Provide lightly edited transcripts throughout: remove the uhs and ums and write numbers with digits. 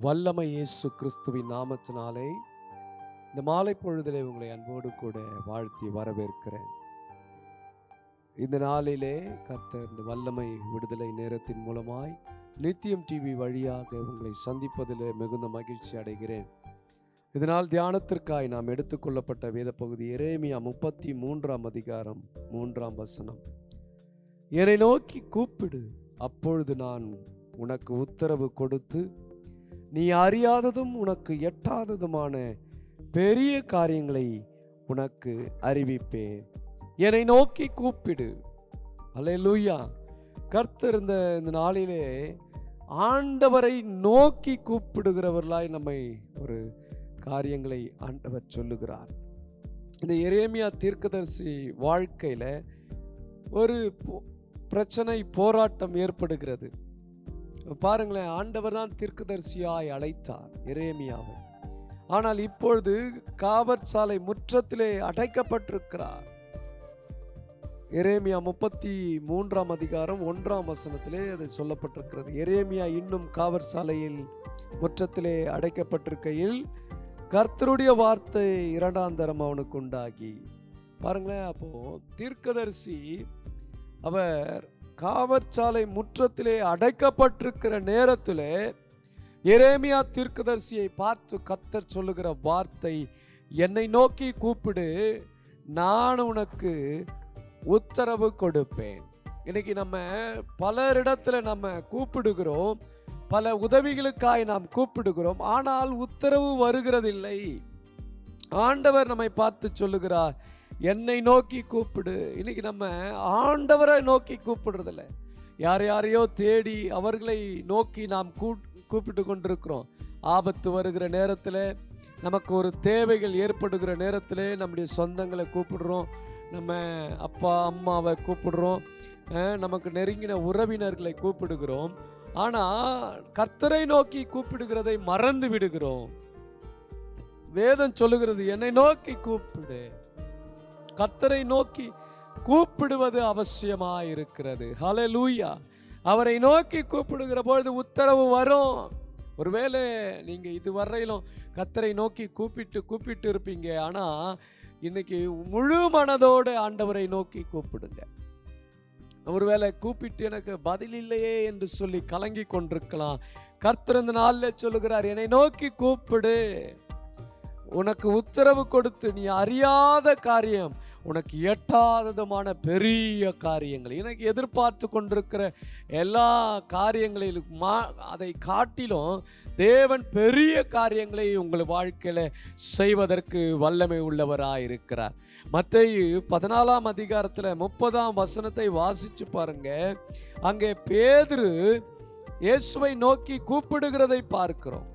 வல்லமை இயேசு கிறிஸ்துவின் நாமத்தினாலே இந்த மாலை பொழுதிலே உங்களை அன்போடு கூட வாழ்த்தி வரவேற்கிறேன். இந்த நாளிலே கர்த்தர் இந்த வல்லமை விடுதலை நேரத்தின் மூலமாய் நித்தியம் டிவி வழியாக உங்களை சந்திப்பதிலே மிகுந்த மகிழ்ச்சி அடைகிறேன். இதனால் தியானத்திற்காய் நாம் எடுத்துக்கொள்ளப்பட்ட வேத பகுதி எரேமியா 33 அதிகாரம் 3 என்னை நோக்கி கூப்பிடு, அப்பொழுது நான் உனக்கு உத்தரவு கொடுத்து நீ அறியாததும் உனக்கு எட்டாததுமான பெரிய காரியங்களை உனக்கு அறிவிப்பேன். என்னை நோக்கி கூப்பிடு. அல்லேலூயா. கர்த்தர் இந்த நாளிலே ஆண்டவரை நோக்கி கூப்பிடுகிறவர்களாய் நம்மை ஒரு காரியங்களை ஆண்டவர் சொல்லுகிறார். இந்த எரேமியா தீர்க்கதரிசி வாழ்க்கையில ஒரு பிரச்சனை, போராட்டம் ஏற்படுகிறது. பாருங்களேன், ஆண்டவர் தான் தீர்க்கதரிசியாய் அழைத்தார் எரேமியாவை. ஆனால் இப்பொழுது காவற்சாலை முற்றத்திலே அடைக்கப்பட்டிருக்கிறார். எரேமியா 33 அதிகாரம் 1 அது சொல்லப்பட்டிருக்கிறது. எரேமியா இன்னும் காவற்சாலையில் முற்றத்திலே அடைக்கப்பட்டிருக்கையில் கர்த்தருடைய வார்த்தை 2ஆம் தரம் அவனுக்கு உண்டாகி. பாருங்களேன், அப்போ தீர்க்கதரிசி அவர் காவற்சாலை முற்றத்திலே அடைக்கப்பட்டிருக்கிற நேரத்திலே எரேமியா தீர்க்கதரிசியை பார்த்து கர்த்தர் சொல்லுகிற வார்த்தை, என்னை நோக்கி கூப்பிடு, நான் உனக்கு உத்தரவு கொடுப்பேன். இன்னைக்கு நம்ம பலரிடத்துல நம்ம கூப்பிடுகிறோம், பல உதவிகளுக்காய் நாம் கூப்பிடுகிறோம், ஆனால் உத்தரவு வருகிறதில்லை. ஆண்டவர் நம்மை பார்த்து சொல்லுகிறார், என்னை நோக்கி கூப்பிடு. இன்னைக்கு நம்ம ஆண்டவரை நோக்கி கூப்பிடுறதில்ல, யாரையோ தேடி அவர்களை நோக்கி நாம் கூப்பிட்டு கொண்டிருக்கிறோம். ஆபத்து வருகிற நேரத்தில், நமக்கு ஒரு தேவைகள் ஏற்படுகிற நேரத்தில் நம்முடைய சொந்தங்களை கூப்பிடுறோம், நம்ம அப்பா அம்மாவை கூப்பிடுறோம், நமக்கு நெருங்கின உறவினர்களை கூப்பிடுகிறோம். ஆனால் கர்த்தரை நோக்கி கூப்பிடுகிறதை மறந்து விடுகிறோம். வேதம் சொல்லுகிறது, என்னை நோக்கி கூப்பிடு. கர்த்தரை நோக்கி கூப்பிடுவது அவசியமாயிருக்கிறது. ஹல்லேலூயா. அவரை நோக்கி கூப்பிடுகிற பொழுது உத்தரவு வரும். ஒருவேளை நீங்க இதுவரையிலும் கர்த்தரை நோக்கி கூப்பிட்டு இருப்பீங்க, ஆனா இன்னைக்கு முழு மனதோடு ஆண்டவரை நோக்கி கூப்பிடுங்க. ஒருவேளை கூப்பிட்டு எனக்கு பதில் இல்லையே என்று சொல்லி கலங்கி கொண்டிருக்கலாம். கர்த்தர் இந்த நாளில் சொல்லுகிறார், என்னை நோக்கி கூப்பிடு, உனக்கு உத்தரவு கொடுத்து நீ அறியாத காரியம், உனக்கு எட்டாததுமான பெரிய காரியங்கள், எனக்கு எதிர்பார்த்து கொண்டிருக்கிற எல்லா காரியங்களிலும் அதை காட்டிலும் தேவன் பெரிய காரியங்களை உங்கள் வாழ்க்கையில செய்வதற்கு வல்லமை உள்ளவராயிருக்கிறார். மத்தேயு 14 அதிகாரத்தில் 30 வாசிச்சு பாருங்க. அங்கே பேதுரு இயேசுவை நோக்கி கூப்பிடுகிறதை பார்க்கிறோம்.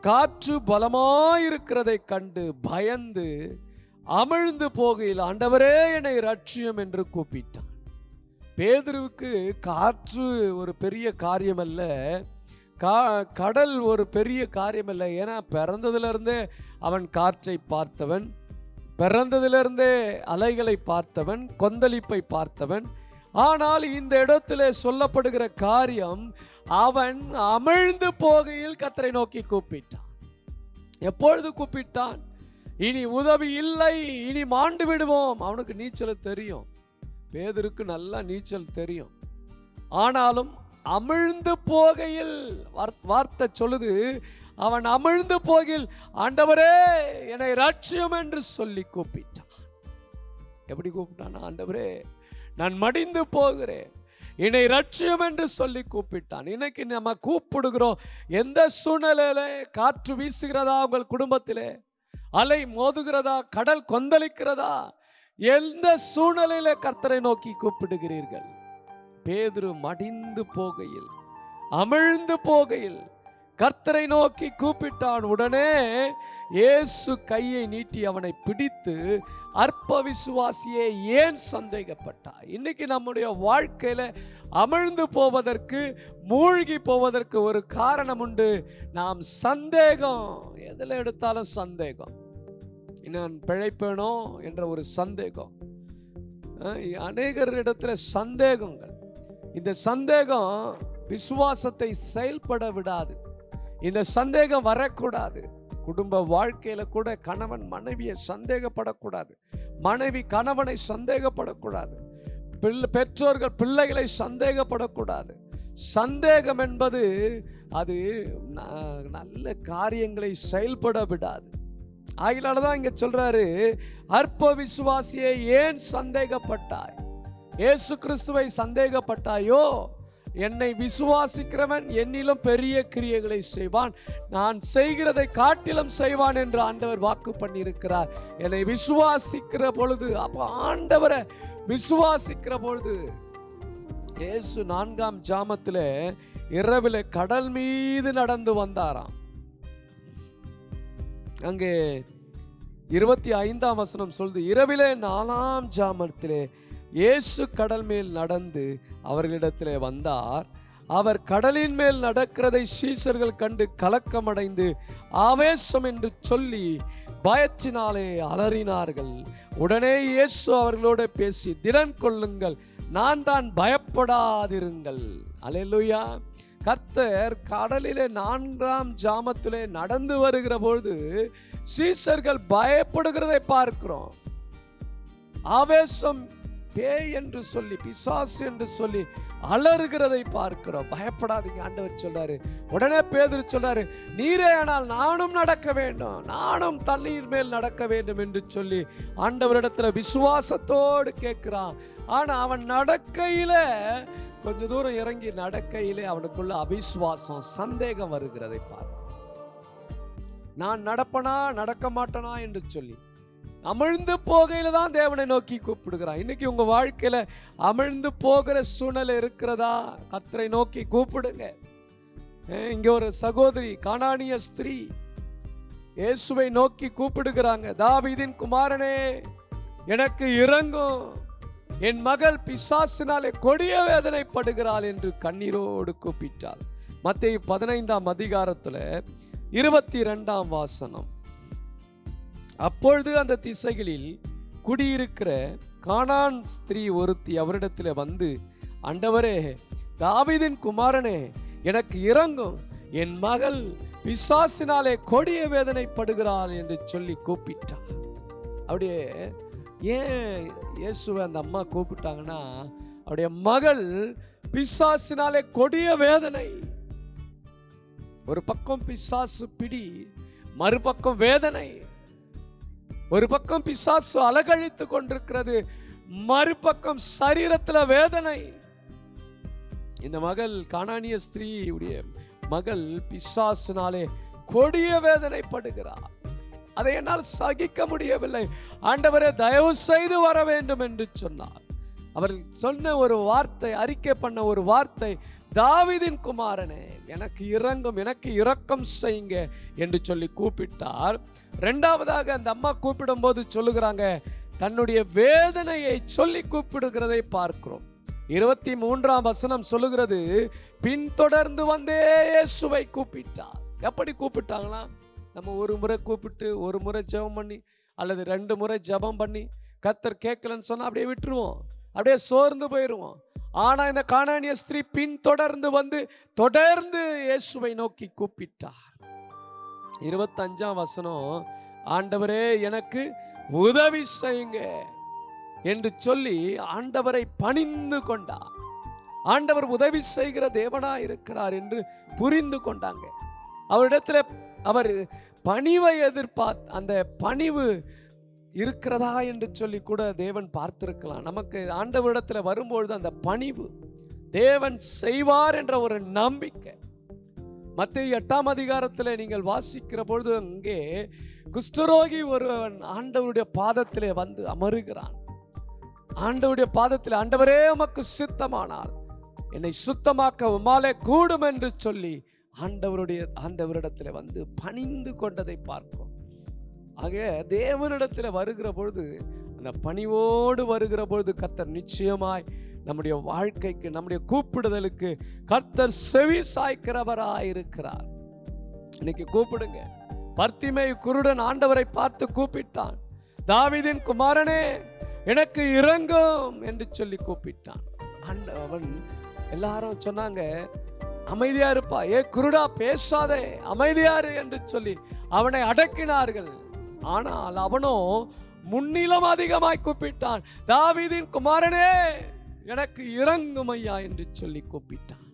காற்று பலமாயிருக்கிறதை கண்டு பயந்து அமிழ்ந்து போகையில், ஆண்டவரே என்னை ரட்சியம் என்று கூப்பிட்டான். பேதுருவுக்கு காற்று ஒரு பெரிய காரியம் அல்ல, கடல் ஒரு பெரிய காரியம் அல்ல. ஏன்னா பிறந்ததிலிருந்தே அவன் காற்றை பார்த்தவன், பிறந்ததிலிருந்தே அலைகளை பார்த்தவன், கொந்தளிப்பை பார்த்தவன். ஆனால் இந்த இடத்திலே சொல்லப்படுகிற காரியம், அவன் அமிழ்ந்து போகையில் கர்த்தரை நோக்கி கூப்பிட்டான். எப்பொழுது கூப்பிட்டான்? இனி உதவி இல்லை, இனி மாண்டு விடுவோம். அவனுக்கு நீச்சல் தெரியும், பேதுருக்கு நல்லா நீச்சல் தெரியும். ஆனாலும் அமிழ்ந்து போகையில், வார்த்தை சொல்லுது, அவன் அமிழ்ந்து போகையில், ஆண்டவரே என்னை ரட்சியம் என்று சொல்லி கூப்பிட்டான். எப்படி கூப்பிட்டான்? ஆண்டவரே நான் மடிந்து போகிறேன், என்னை ரட்சியம் என்று சொல்லி கூப்பிட்டான். இன்னைக்கு நம்ம கூப்பிடுகிறோம். எந்த சூழ்நிலையில காற்று வீசுகிறதா, உங்கள் குடும்பத்திலே அலை மோதுகிறதா, கடல் கொந்தளிக்கிறதா, எந்த சூழ்நிலையில கர்த்தரை நோக்கி கூப்பிடுகிறீர்கள்? பேதுரு மடிந்து போகையில், அமிழ்ந்து போகையில் கர்த்தரை நோக்கி கூப்பிட்டான். உடனே இயேசு கையை நீட்டி அவனை பிடித்து, அற்ப விசுவாசியே ஏன் சந்தேகப்பட்டாய்? இன்னைக்கு நம்முடைய வாழ்க்கையில அமிழ்ந்து போவதற்கு, மூழ்கி போவதற்கு ஒரு காரணம் உண்டு. நாம் சந்தேகம், எதில் எடுத்தாலும் சந்தேகம். நான் பிழைப்பேனோ என்ற ஒரு சந்தேகம், அநேகரிடத்துல சந்தேகங்கள். இந்த சந்தேகம் விசுவாசத்தை செயல்பட விடாது. இந்த சந்தேகம் வரக்கூடாது. குடும்ப வாழ்க்கையில கூட கணவன் மனைவியை சந்தேகப்படக்கூடாது, மனைவி கணவனை சந்தேகப்படக்கூடாது, பெற்றோர்கள் பிள்ளைகளை சந்தேகப்படக்கூடாது. சந்தேகம் என்பது அது நல்ல காரியங்களை செயல்பட விடாது. ஆகினால்தான் இங்க சொல்றாரு, அற்ப விசுவாசியே ஏன் சந்தேகப்பட்டாய்? இயேசு கிறிஸ்துவை சந்தேகப்பட்டாயோ? என்னை விசுவாசிக்கிறவன் என்னிலும் பெரிய கிரியைகளை செய்வான், நான் செய்கிறதை காட்டிலும் செய்வான் என்று ஆண்டவர் வாக்கு பண்ணியிருக்கிறார். என்னை விசுவாசிக்கிற பொழுது, அப்போ ஆண்டவரை விசுவாசிக்கிற பொழுது, இயேசு 4ஆம் ஜாமத்திலே இரவிலே கடல் மீது நடந்து வந்தாராம். அங்கே 25ஆம் வசனம் சொல்லுது, இரவிலே 4ஆம் ஜாமத்திலே இயேசு கடல் மேல் நடந்து அவர்களிடத்திலே வந்தார். அவர் கடலின் மேல் நடக்கிறதை சீஷர்கள் கண்டு கலக்கமடைந்து ஆவேசம் என்று சொல்லி பயத்தினாலே அலறினார்கள். உடனே இயேசு அவர்களோடு பேசி, திடன் கொள்ளுங்கள், நான் தான், பயப்படாதிருங்கள். அல்லேலூயா. கர்த்தர் கடலிலே 4ஆம் ஜாமத்திலே நடந்து வருகிற பொழுது சீஷர்கள் பயப்படுகிறதை பார்க்கிறோம். ஆவேசம், பேய் என்று சொல்லி, பிசாசு என்று சொல்லி அலறுகிறதை பார்க்கிறோம். பயப்படாதீங்க ஆண்டவர் சொல்றாரு. உடனே பேதுரு சொல்றாரு, நீரே ஆனால் நானும் நடக்க வேண்டும், நானும் தண்ணீர் மேல் நடக்க வேண்டும் என்று சொல்லி ஆண்டவரிடத்துல விசுவாசத்தோடு கேட்கிறான். ஆனா அவன் நடக்கையில, கொஞ்ச தூரம் இறங்கி நடக்கையிலே அவனுக்குள்ள அவிசுவாசம், சந்தேகம் வருகிறதை பார்க்க, நான் நடப்பனா நடக்க மாட்டனா என்று சொல்லி அமிழ்ந்து போகையில தான் தேவனை நோக்கி கூப்பிடுகிறான். இன்னைக்கு உங்க வாழ்க்கையில அமிழ்ந்து போகிற சூழ்நிலை இருக்கிறதா? கர்த்தரை நோக்கி கூப்பிடுங்க. இங்க ஒரு சகோதரி, கானானிய ஸ்திரீ, இயேசுவை நோக்கி கூப்பிடுகிறாங்க. தாவீதின் குமாரனே, எனக்கு இரங்கும், என் மகள் பிசாசினாலே கொடிய வேதனைப்படுகிறாள் என்று கண்ணீரோடு கூப்பிட்டாள். மத்தேயு 15ஆம் அதிகாரத்துல 22ஆம் வசனம். அப்பொழுது அந்த திசைகளில் குடியிருக்கிற கானான் ஸ்திரீ ஒருத்தி அவரிடத்தில் வந்து, ஆண்டவரே, தாவீதின் குமாரனே, எனக்கு இரங்கும், என் மகள் பிசாசினாலே கொடிய வேதனைப்படுகிறாள் என்று சொல்லி கூப்பிட்டார். அப்படியே ஏன் இயேசுவை அந்த அம்மா கூப்பிட்டாங்கன்னா, அவருடைய மகள் பிசாசினாலே கொடிய வேதனை. ஒரு பக்கம் பிசாசு பிடி, மறுபக்கம் வேதனை. ஒரு பக்கம் பிசாசு அலகழித்து கொண்டிருக்கிறது, மறுபக்கம் சரீரத்துல வேதனை. இந்த மகள், கானானிய ஸ்திரீயுடைய மகள் பிசாசினாலே கொடிய வேதனைப்படுகிறார். அதை என்னால் சகிக்க முடியவில்லை, ஆண்டவரே தயவு செய்து வர வேண்டும் என்று சொன்னார். அவர் சொன்ன ஒரு வார்த்தை, அறிக்கை பண்ண ஒரு வார்த்தை, தாவீதின் குமாரனே, எனக்கு இரங்கும், எனக்கு இரக்கம் செய்யுங்க என்று சொல்லி கூப்பிட்டார். இரண்டாவதாக அந்த அம்மா கூப்பிடும் போது சொல்லுகிறாங்க, தன்னுடைய வேதனையை சொல்லி கூப்பிடுகிறதை பார்க்கிறோம். 23ஆம் வசனம் சொல்லுகிறது, பின்தொடர்ந்து வந்தே இயேசுவை கூப்பிட்டார். எப்படி கூப்பிட்டாங்களா? நம்ம ஒரு முறை கூப்பிட்டு, ஒரு முறை ஜெபம் பண்ணி, அல்லது 2 முறை ஜெபம் பண்ணி கர்த்தர் கேட்கலன்னு சொன்னா அப்படியே விட்டுருவோம், அப்படியே சோர்ந்து போயிடுவோம். ஆனா இந்த கானானிய ஸ்திரீ பின்தொடர்ந்து வந்து தொடர்ந்து இயேசுவை நோக்கி கூப்பிட்டார். 25ஆம் வசனம், ஆண்டவரே எனக்கு உதவி செய்யுங்க என்று சொல்லி ஆண்டவரை பணிந்து கொண்டார். ஆண்டவர் உதவி செய்கிற தேவனா இருக்கிறார் என்று புரிந்து கொண்டாங்க. அவரிடத்துல அவர் பணிவை எதிர்பார்த்து, அந்த பணிவு இருக்கிறதா என்று சொல்லி கூட தேவன் பார்த்திருக்கலாம். நமக்கு ஆண்டவரிடத்துல வரும்பொழுது அந்த பணிவு தேவன் செய்வார் என்ற ஒரு நம்பிக்கை. மத்தேயு 8ஆம் அதிகாரத்தில் நீங்கள் வாசிக்கிற பொழுது, அங்கே குஷ்டரோகி ஒருவன் ஆண்டவருடைய பாதத்திலே வந்து அமருகிறான். ஆண்டவருடைய பாதத்தில், ஆண்டவரே உமக்கு சித்தமானால் என்னை சுத்தமாக்க உம்மாலே கூடும் என்று சொல்லி ஆண்டவரிடத்தில் வந்து பணிந்து கொண்டதை பார்க்கிறோம். ஆக தேவனிடத்தில் வருகிற பொழுது, அந்த பணிவோடு வருகிற பொழுது கர்த்தர் நிச்சயமாய் நம்முடைய வாழ்க்கைக்கு, நம்முடைய கூப்பிடுதலுக்கு கர்த்தர் செவி சாய்க்கிறவராயிருக்கிறார். இன்னைக்கு கூப்பிடுங்க. பர்த்திமேயு குருடன் ஆண்டவரை பார்த்து கூப்பிட்டான், தாவீதின் குமாரனே எனக்கு இரங்கும் என்று சொல்லி கூப்பிட்டான். அவன் எல்லாரும் சொன்னாங்க, அமைதியா இருப்பா, ஏ குருடா பேசாதே, அமைதியாரு என்று சொல்லி அவனை அடக்கினார்கள். ஆனால் அவனோ முன்னிலும் அதிகமாய் கூப்பிட்டான், தாவீதின் குமாரனே எனக்கு இரங்கும் ஐயா என்று சொல்லி கூப்பிட்டான்.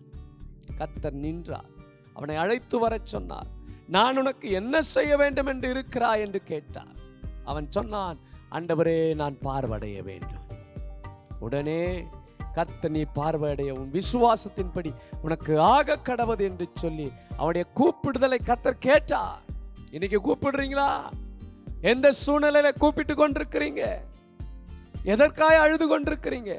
கர்த்தர் நின்றார், அவனை அழைத்து வரச் சொன்னார். நான் உனக்கு என்ன செய்ய வேண்டும் என்று இருக்கிறாய் என்று கேட்டார். அவன் சொன்னான், ஆண்டவரே நான் பார்வையடைய வேண்டும். உடனே கர்த்தர், நீ பார்வையடைய உன் விசுவாசத்தின்படி உனக்கு ஆக கடவது என்று சொல்லி அவனுடைய கூப்பிடுதலை கர்த்தர் கேட்டார். இன்னைக்கு கூப்பிடுறீங்களா? எந்த சூழ்நிலையில கூப்பிட்டு கொண்டிருக்கிறீங்க? எதற்காக அழுது கொண்டிருக்கிறீங்க?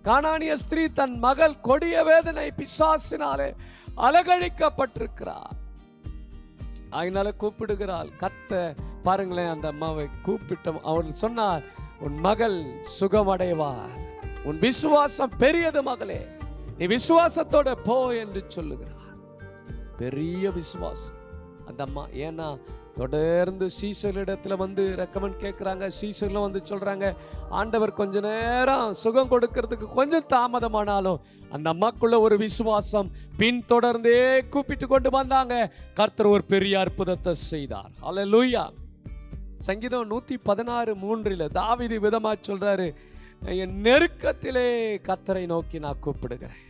கானானிய ஸ்திரீ தன் மகள் கொடிய வேதனை பிசாசினாலே அலகழிக்கப்பட்டிருக்கிறார். அதனால கூப்பிடுகிறாள். கர்த்தர் பாருங்களேன், அந்த அம்மாவை கூப்பிட்டோம். அவர் சொன்னார், உன் மகள் சுகமடைவார், உன் விசுவாசம் பெரியது மகளே, நீ விசுவாசத்தோட போ என்று சொல்லுகிறார். பெரிய விசுவாசம் அந்த அம்மா. ஏன்னா தொடர்ந்து சீசரிடத்துல வந்து ரெக்கமெண்ட் கேட்குறாங்க. சீசர்ல வந்து சொல்றாங்க, ஆண்டவர் கொஞ்ச நேரம் சுகம் கொடுக்கறதுக்கு கொஞ்சம் தாமதமானாலும் அந்த அம்மாக்குள்ள ஒரு விசுவாசம் பின் தொடர்ந்தே கூப்பிட்டு கொண்டு வந்தாங்க. கர்த்தர் ஒரு பெரிய அற்புதத்தை செய்தார். அல்லேலூயா. சங்கீதம் 116:3 தாவீது விதமா சொல்றாரு, என் நெருக்கத்திலே கர்த்தரை நோக்கி நான் கூப்பிடுகிறேன்.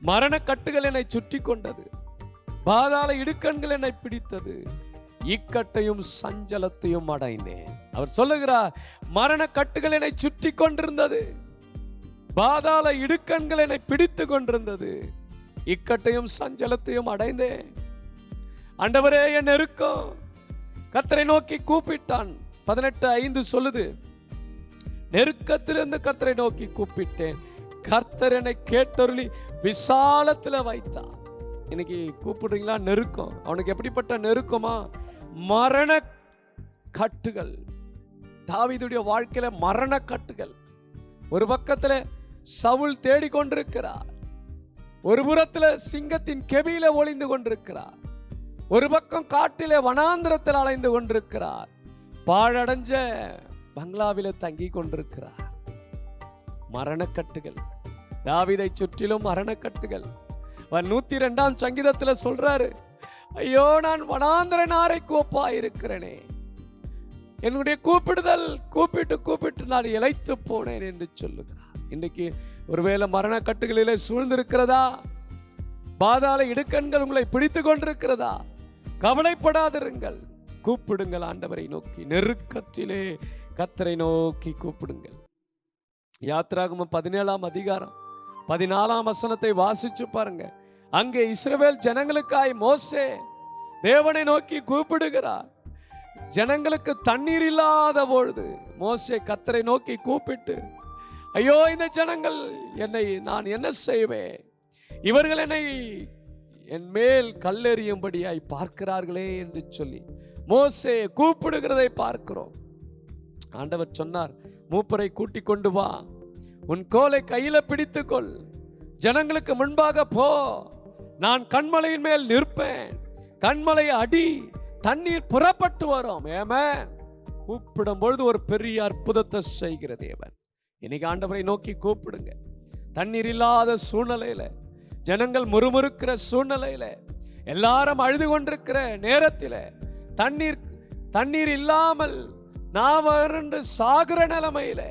மரண கட்டுகள் என்னை சுற்றி கொண்டது, பாதாள இடுக்கண்கள் என்னை பிடித்தது, இக்கட்டையும் சஞ்சலத்தையும் அடைந்தேன். அவர் சொல்லுகிறார், மரண கட்டுகள் என்னை சுற்றி கொண்டிருந்தது, பாதாள இடுக்கண்கள் என்னை பிடித்து கொண்டிருந்தது, இக்கட்டையும் சஞ்சலத்தையும் அடைந்தேன். ஆண்டவரே என் நெருக்கம். கர்த்தரை நோக்கி கூப்பிட்டான். 18:5 சொல்லுது, நெருக்கத்திலிருந்து கர்த்தரை நோக்கி கூப்பிட்டேன், கர்த்தர் என்னை கேட்டருளி விசாலத்துல வைத்தார். இன்னைக்கு கூப்பிடுறீங்களா? நெருக்கம். அவனுக்கு எப்படிப்பட்ட நெருக்கமா? மரண கட்டுகள். தாவீதுடைய வாழ்க்கையில மரண கட்டுகள். ஒரு பக்கத்துல சவுல் தேடிக்கொண்டிருக்கிறார், ஒரு புறத்துல சிங்கத்தின் கெபியில ஒளிந்து கொண்டிருக்கிறார், ஒரு பக்கம் காட்டிலே வனாந்திரத்தில் அலைந்து கொண்டிருக்கிறார், பாழடைஞ்ச பங்களாவில தங்கி கொண்டிருக்கிறார். மரணக்கட்டுகள். தாவீதை சுற்றிலும் மரணக்கட்டுகள். 102ஆம் சங்கீதத்தில் சொல்றாரு, ஐயோ நான் வனாந்திர நாரைக்கு ஒப்பாயிருக்கிறேனே, என்னுடைய கூப்பிடுதல் கூப்பிட்டு நான் இளைத்து போனேன் என்று சொல்லுகிறார். இன்னைக்கு ஒருவேளை மரண கட்டுகளிலே சூழ்ந்திருக்கிறதா? பாதாள இடுக்கண்கள் உங்களை பிடித்து கொண்டிருக்கிறதா? கவலைப்படாதிருங்கள், கூப்பிடுங்கள் ஆண்டவரை நோக்கி. நெருக்கத்திலே கர்த்தரை நோக்கி கூப்பிடுங்கள். யாத்திராகமம் 17ஆம் அதிகாரம் 14ஆம் வசனத்தை வாசிச்சு பாருங்க. அங்கே இஸ்ரவேல் ஜனங்களுக்காய் மோசே தேவனை நோக்கி கூப்பிடுகிறார். ஜனங்களுக்கு தண்ணீர் இல்லாத பொழுது மோசே கர்த்தரை நோக்கி கூப்பிட்டு, ஐயோ இந்த ஜனங்கள் நான் என்ன செய்வேன், இவர்கள் என்னை என் மேல் கல்லெறியும்படியாய் பார்க்கிறார்களே என்று சொல்லி மோசே கூப்பிடுகிறதை பார்க்கிறோம். ஆண்டவர் சொன்னார், மூப்பரை கூட்டிக் கொண்டு வா, உன் கோலை கையில பிடித்துக்கொள், ஜனங்களுக்கு முன்பாக போ, நான் கண்மலையின் மேல் நிற்பேன், கண்மலை அடி, தண்ணீர் புறப்பட்டு வரும். ஆமென். கூப்பிடும் பொழுது ஒரு பெரிய அற்புதத்தை செய்கிற தேவன். இன்னைக்கு ஆண்டவரை நோக்கி கூப்பிடுங்க. தண்ணீர் இல்லாத சூழ்நிலையில, ஜனங்கள் முறுமுறுக்கிற சூழ்நிலையில, எல்லாரும் அழுது கொண்டிருக்கிற நேரத்தில், தண்ணீர் இல்லாமல் நாம் வறண்டு சாகிற நிலைமையில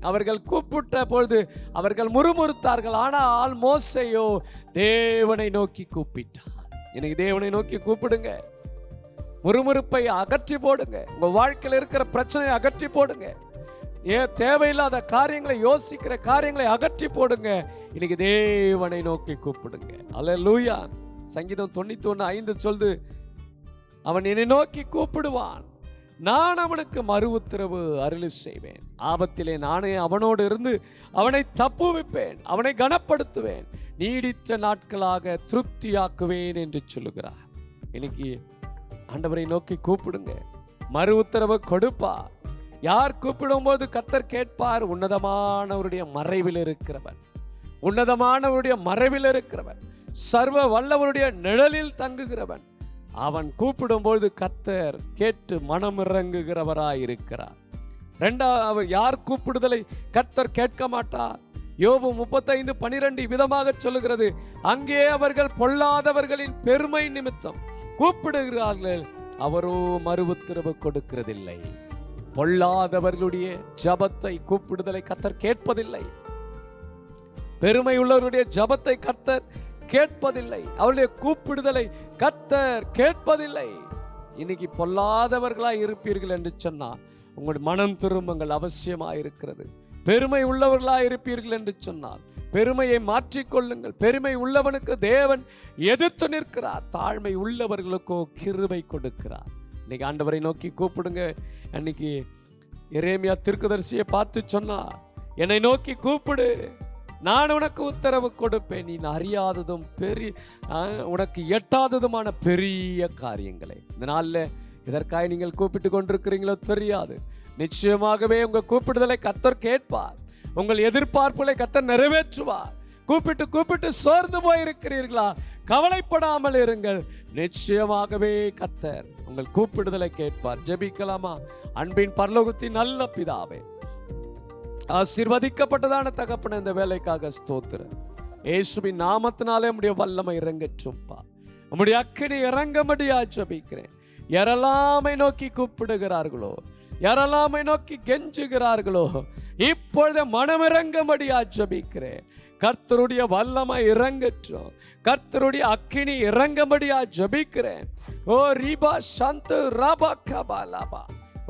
அவர்கள் கூப்பிட்ட பொழுது அவர்கள் முறுமுறுத்தார்கள். ஆனால் மோசேயோ தேவனை நோக்கி கூப்பிட்டான். இன்னைக்கு தேவனை நோக்கி கூப்பிடுங்க. முறுமுறுப்பை அகற்றி போடுங்க. உங்க வாழ்க்கையில் இருக்கிற பிரச்சனையை அகற்றி போடுங்க. ஏன் தேவையில்லாத காரியங்களை, யோசிக்கிற காரியங்களை அகற்றி போடுங்க. இன்னைக்கு தேவனை நோக்கி கூப்பிடுங்க. அல்லேலூயா. சங்கீதம் 91:5 சொல்லுது, அவன் என்னை நோக்கி கூப்பிடுவான், நான் அவனுக்கு மறு உத்தரவு அருளி செய்வேன், ஆபத்திலே நானே அவனோடு இருந்து அவனை தப்புவிப்பேன், அவனை கனப்படுத்துவேன், நீடித்த நாட்களாக திருப்தியாக்குவேன் என்று சொல்லுகிறார். இன்னைக்கு ஆண்டவரை நோக்கி கூப்பிடுங்க. மறு உத்தரவு கொடுப்பார். யார் கூப்பிடும் போது கர்த்தர் கேட்பார்? உன்னதமானவருடைய மறைவில் இருக்கிறவன், உன்னதமானவருடைய மறைவில் இருக்கிறவன், சர்வ வல்லவருடைய நிழலில் தங்குகிறவன். அவன் கூப்பிடும்போது கர்த்தர் கேட்டு மனம் இறங்குகிறவராய் இருக்கிறார். இரண்டாவது, யார் கூப்பிடுதலை கர்த்தர் கேட்க மாட்டார்? யோபு 35:12 விதமாக சொல்லுகிறது, அங்கே அவர்கள் பொல்லாதவர்களின் பெருமை நிமித்தம் கூப்பிடுகிறார்கள், அவரோ மறு உத்தரவு கொடுக்கிறதில்லை. பொல்லாதவர்களுடைய ஜபத்தை, கூப்பிடுதலை கர்த்தர் கேட்பதில்லை. பெருமை உள்ளவருடைய ஜபத்தை கர்த்தர் கேட்பதில்லை. அவருடைய கூப்பிடுதலை கர்த்தர் கேட்பதில்லை. இன்னைக்கு பொல்லாதவர்களாய் இருப்பீர்கள் என்று சொன்னால் உங்களுடைய மனம் திரும்புங்கள் அவசியமாயிருக்கிறது. பெருமை உள்ளவர்களாய் இருப்பீர்கள் என்று சொன்னால் பெருமையை மாற்றிக்கொள்ளுங்கள். பெருமை உள்ளவனுக்கு தேவன் எதிர்த்து நிற்கிறார், தாழ்மை உள்ளவர்களுக்கோ கிருபை கொடுக்கிறார். இன்னைக்கு ஆண்டவரை நோக்கி கூப்பிடுங்க. அன்னைக்கு எரேமியா தீர்க்கதரிசியை பார்த்து சொன்னார், என்னை நோக்கி கூப்பிடு, நான் உனக்கு உத்தரவு கொடுப்பேன், நீ அறியாததும் உனக்கு எட்டாததுமான பெரிய காரியங்களை. இந்த நாளில் இதற்காக நீங்கள் கூப்பிட்டு கொண்டிருக்கிறீங்களோ தெரியாது. நிச்சயமாகவே உங்கள் கூப்பிடுதலை கர்த்தர் கேட்பார். உங்கள் எதிர்பார்ப்புகளை கர்த்தர் நிறைவேற்றுவார். கூப்பிட்டு சோர்ந்து போயிருக்கிறீர்களா? கவலைப்படாமல் இருங்கள். நிச்சயமாகவே கர்த்தர் உங்கள் கூப்பிடுதலை கேட்பார். ஜெபிக்கலாமா? அன்பின் பரலோகத்தின் நல்ல பிதாவே, ஆசீர்வதிக்கப்பட்டதான தகப்பனே, இந்த வேலைக்காக ஸ்தோத்திரம். இயேசுவின் நாமத்தினாலே உம்முடைய வல்லமை இறங்கட்டும்பா. உம்முடைய அக்கினி இறங்கும்படியா ஜெபிக்கிறேன். யாரெல்லாமை நோக்கி கூப்பிடுகிறார்களோ, யாரெல்லாமை நோக்கி கெஞ்சுகிறார்களோ, இப்பொழுது மனமிறங்கும்படியா ஜெபிக்கிறேன். கர்த்தருடைய வல்லமை இறங்கட்டும். கர்த்தருடைய அக்கினி இறங்கும்படியா ஜெபிக்கிறேன். ஓ ரீபா சந்து ராபா கபா லாபா.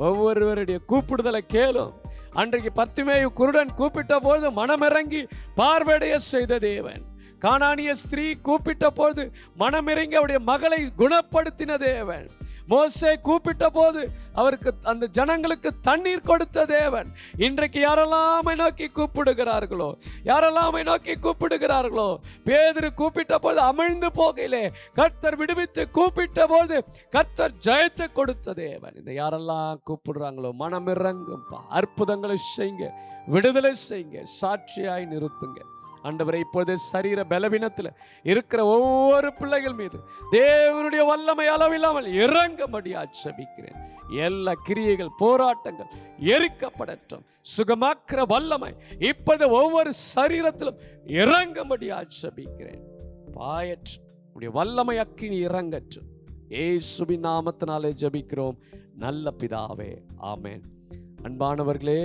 ஒவ்வொருவருடைய கூப்பிடுதலை கேளும். அன்றைக்கு பர்த்திமேயு குருடன் கூப்பிட்ட பொழுது மனமிறங்கி பார்வையடைய செய்த தேவன், கானானிய ஸ்திரீ கூப்பிட்ட பொழுது மனமிறங்கி அவருடைய மகளை குணப்படுத்தின தேவன், மோசே கூப்பிட்ட போது அவருக்கு அந்த ஜனங்களுக்கு தண்ணீர் கொடுத்த தேவன், இன்றைக்கு யாரெல்லாமை நோக்கி கூப்பிடுகிறார்களோ, யாரெல்லாமை நோக்கி கூப்பிடுகிறார்களோ, பேதுரு கூப்பிட்ட போது அமிழ்ந்து போகையிலே கர்த்தர் விடுவித்து கூப்பிட்ட போது கர்த்தர் ஜெயத்தை கொடுத்த தேவன். இந்த யாரெல்லாம் கூப்பிடுறாங்களோ மனமிறங்கும்பா. அற்புதங்களை செய்யுங்க, விடுதலை செய்யுங்க, சாட்சியாய் நிறுத்துங்க. ஆண்டவரை இப்பொழுது சரீர பலவீனத்தில் இருக்கிற ஒவ்வொரு பிள்ளைகள் மீது தேவனுடைய வல்லமை அளவில்லாமல் இறங்கும்படியா ஜெபிக்கிறேன். எல்லா கிரியைகள், போராட்டங்கள் எரிக்கப்படட்டும். சுகமாக்குற வல்லமை இப்பொழுது ஒவ்வொரு சரீரத்திலும் இறங்கும்படியா ஜெபிக்கிறேன். பாயற்று உடைய வல்லமை அக்கினி இறங்கட்டும். இயேசுவின் நாமத்தினாலே ஜெபிக்கிறோம் நல்ல பிதாவே, ஆமென். அன்பானவர்களே,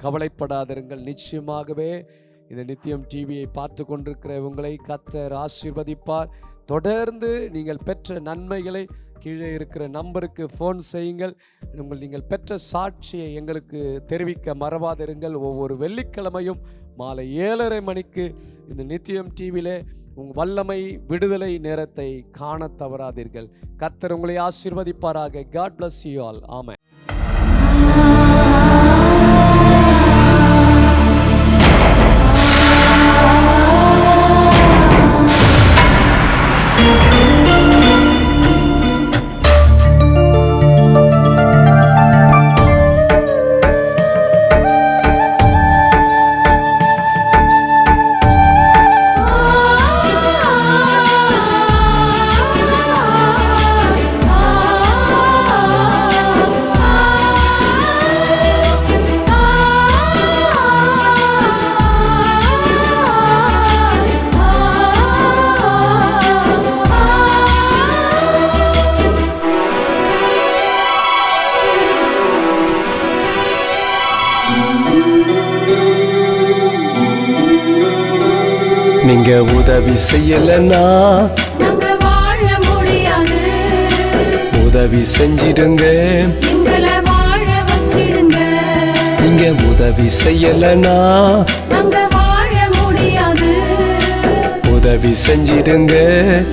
கவலைப்படாதிருங்கள். நிச்சயமாகவே இந்த நித்தியம் டிவியை பார்த்து கொண்டிருக்கிற உங்களை கர்த்தர் ஆசீர்வதிப்பார். தொடர்ந்து நீங்கள் பெற்ற நன்மைகளை கீழே இருக்கிற நம்பருக்கு ஃபோன் செய்யுங்கள். நீங்கள் பெற்ற சாட்சியை எங்களுக்கு தெரிவிக்க மறவாதிருங்கள். ஒவ்வொரு வெள்ளிக்கிழமையும் மாலை 7:30 மணிக்கு இந்த நித்தியம் டிவியிலே உங்கள் வல்லமை விடுதலை நேரத்தை காண தவறாதீர்கள். கர்த்தர் உங்களை ஆசீர்வதிப்பாராக. God bless you all. ஆமென். நீங்க உதவி செய்யலன்னா நாங்க வாழ முடியாது. உதவி செஞ்சிடுங்க, எங்களை வாழ வச்சிடுங்க. நீங்க உதவி செய்யலன்னா நாங்க வாழ முடியாது. உதவி செஞ்சிடுங்க,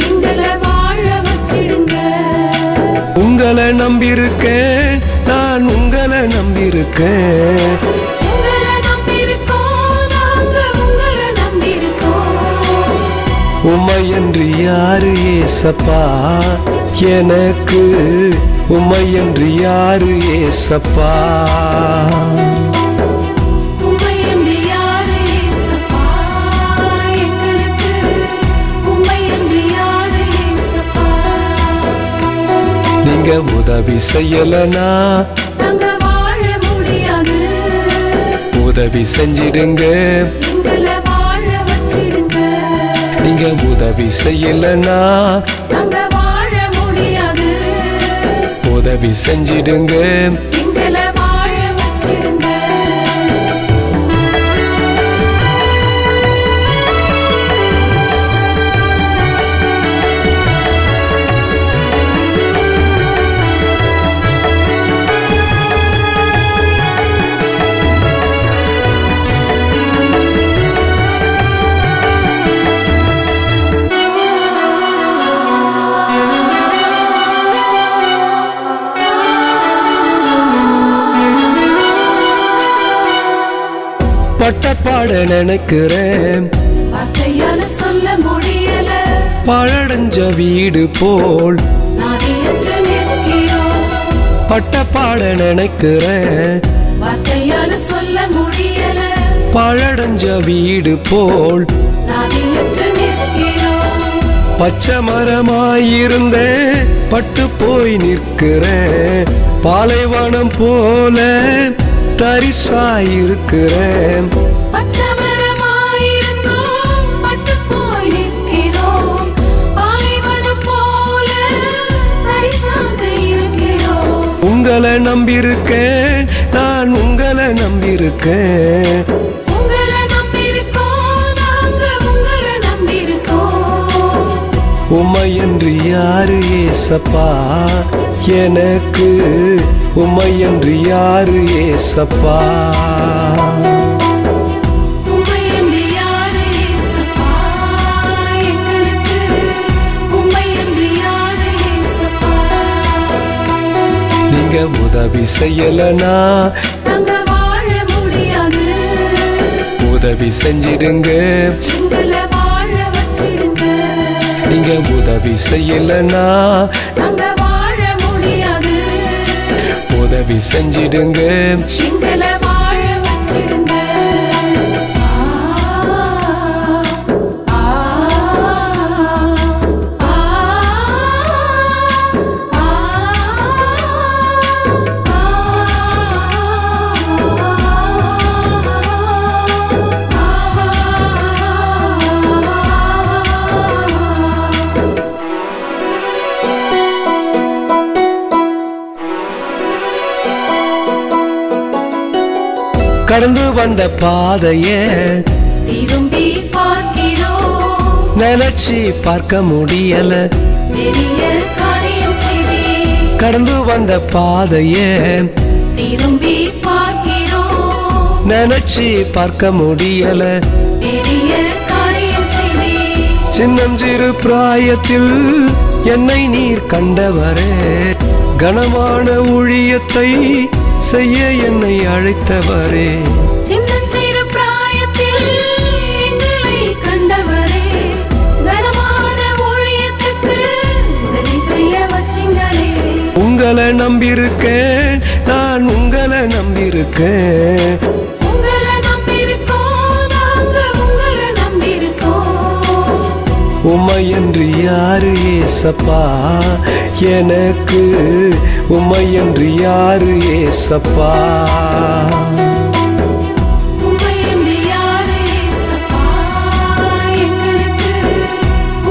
எங்களை வாழ வச்சிடுங்க. உங்களை நம்பியிருக்கேன், நான் உங்களை நம்பியிருக்கேன். உங்களை நம்பியிருக்கோம், நாங்க உங்களை நம்பியிருக்கோம். உம்மையன்றி யாரு ஏசப்பா எனக்கு, உம்மையன்றி யாரு ஏசப்பா. உம்மையன்றி யாரு ஏசப்பா எங்களுக்கு, உம்மையன்றி யாரு ஏசப்பா. நீங்க உதவி செய்யலனா நாங்க வாழ முடியாது. உதவி செஞ்சிடுங்க, எங்களை உதவி செய்யலனா நாங்க வாழ முடியாது. உதவி செஞ்சிடுங்க. எங்களை வாழ வச்சிடுங்க. பட்டப்பாட நினைக்கிறேன், வார்த்தையால சொல்ல முடியல. பழடைஞ்ச வீடு போல் நாதியற்ற நிற்கிறோம். பட்டப்பாட நினைக்கிறேன், வார்த்தையால சொல்ல முடியல. பழடைஞ்ச வீடு போல் நாதியற்ற நிற்கிறோம். பச்சை மரமாயிருந்தேன், பட்டு போய் நிற்கிறேன். பாலைவனம் போல தரிசாயிருக்கிறேன். பச்சை மரமாயிருந்தோம், பட்டு போய் நிற்கிறோம். பாலைவனம் போல தரிசாக இருக்கிறோம். உங்களை நம்பியிருக்கேன், நான் உங்களை நம்பியிருக்கேன். உங்களை நம்பியிருக்கோம், நாங்க உங்களை நம்பியிருக்கோம். உம்மையன்று யாரு ஏசப்பா எனக்கு, உம்மையன்று யாரு ஏசப்பா. உம்மையன்றி யாரு இயேசப்பா எங்களுக்கு? உம்மையன்றி யாரு இயேசப்பா? நீங்க உதவி செய்யலனா நாங்க வாழ முடியாது. உதவி செஞ்சிடுங்க. எங்களை வாழ வச்சிடுங்க. நீங்க உதவி செய்யலனா நாங்க வாழ முடியாது. உதவி செஞ்சிடுங்க. எங்களை வாழ வச்சிடுங்க. ஆ, ஆ, ஆ, கடந்து வந்த பாதைய திரும்பி பார்க்கிறோம். நினைச்சு பார்க்க முடியல. பெரிய காரியம் செய்தீர். கடந்து வந்த பாதைய திரும்பி பார்க்கிறோம். நினைச்சு பார்க்க முடியல. பெரிய காரியம் செய்தீர். சின்னஞ்சிறு பிராயத்தில் என்னை நீர் கண்டவரே, கனமான ஊழியத்தை செய்ய என்னை அழைத்தவரே. சின்னஞ்சிறு பிராயத்தில் எங்களை கண்டவரே, கனமான ஊழியத்துக்கு உதவி செய்ய வச்சிங்களே. உங்களை நம்பியிருக்கேன், நான் உங்களை நம்பியிருக்கேன். உங்களை நம்பியிருக்கோம், நாங்க உங்களை நம்பியிருக்கோம். உம்மையன்று யாரு ஏசப்பா எனக்கு, உம்மையன்று யாரு ஏசப்பா. உம்மையன்றி யாரு இயேசப்பா எங்களுக்கு?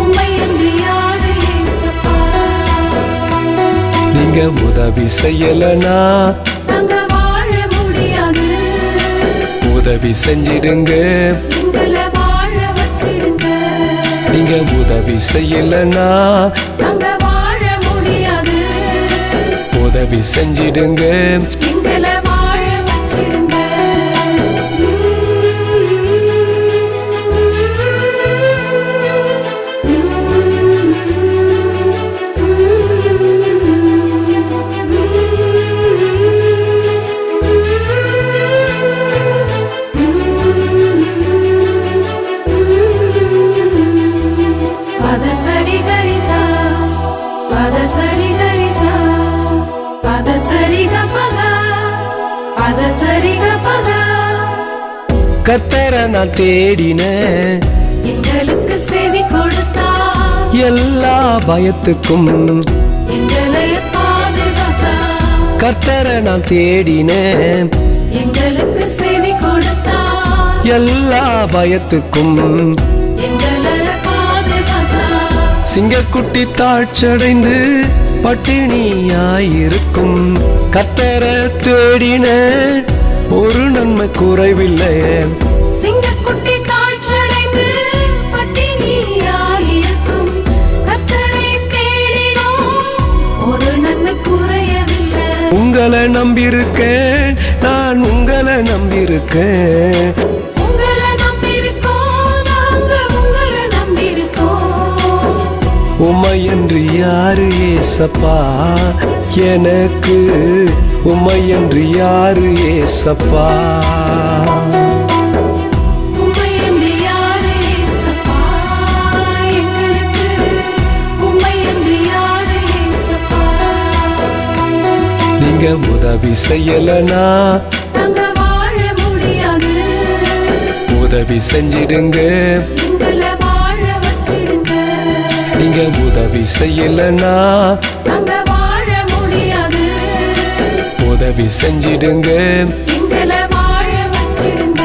உம்மையன்றி யாரு இயேசப்பா? நீங்க உதவி செய்யலனா நாங்க வாழ முடியாது. உதவி செஞ்சிடுங்க. எங்களை வாழ வச்சிடுங்க. நீங்க உதவி செய்யலனா நாங்க வாழ முடியாது. உதவி செஞ்சிடுங்க. எங்களை வாழ வச்சிடுங்க. பத சரி கரிசா, பத சரி கரிசா, பத சரி கபதா, பத சரி கபதா. கர்த்தரை நான் தேடினேன், எங்களுக்கு செவி கொடுத்தா, எல்லா பயத்துக்கும் எங்களை பாதுகாத்தா. கர்த்தரை நான் தேடினேன், எங்களுக்கு செவி கொடுத்தா, எல்லா பயத்துக்கும் எங்களை பாதுகாத்தா. சிங்கக்குட்டி தாழ்ச்சடைந்து பட்டினியாயிருக்கும் கர்த்தரை தேடின ஒரு நன்மை குறைவில்லை. சிங்கக்குட்டி தாழ்ச்சடைந்து பட்டினியாயிருக்கும் கர்த்தரை தேடினோம் ஒரு நன்மை குறையவில்லை. உங்களை நம்பியிருக்கேன், நான் உங்களை நம்பியிருக்கேன். உங்களை நம்பியிருக்கோம், நாங்க உங்களை நம்பியிருக்கோம். உம்மையன்று யாரு ஏசப்பா எனக்கு, உம்மையன்று யாரு ஏசப்பா. உம்மையன்று யாரு ஏசப்பா எங்களுக்கு, உம்மையன்று யாரு ஏசப்பா. நீங்க உதவி செய்யலனா நாங்க வாழ முடியாது, உதவி செஞ்சிடுங்க. எங்களை வாழ வச்சிடுங்க. நீங்க உதவி செய்யலனா நாங்க வாழ முடியாது, உதவி செஞ்சிடுங்க. எங்களை வாழ வச்சிடுங்க.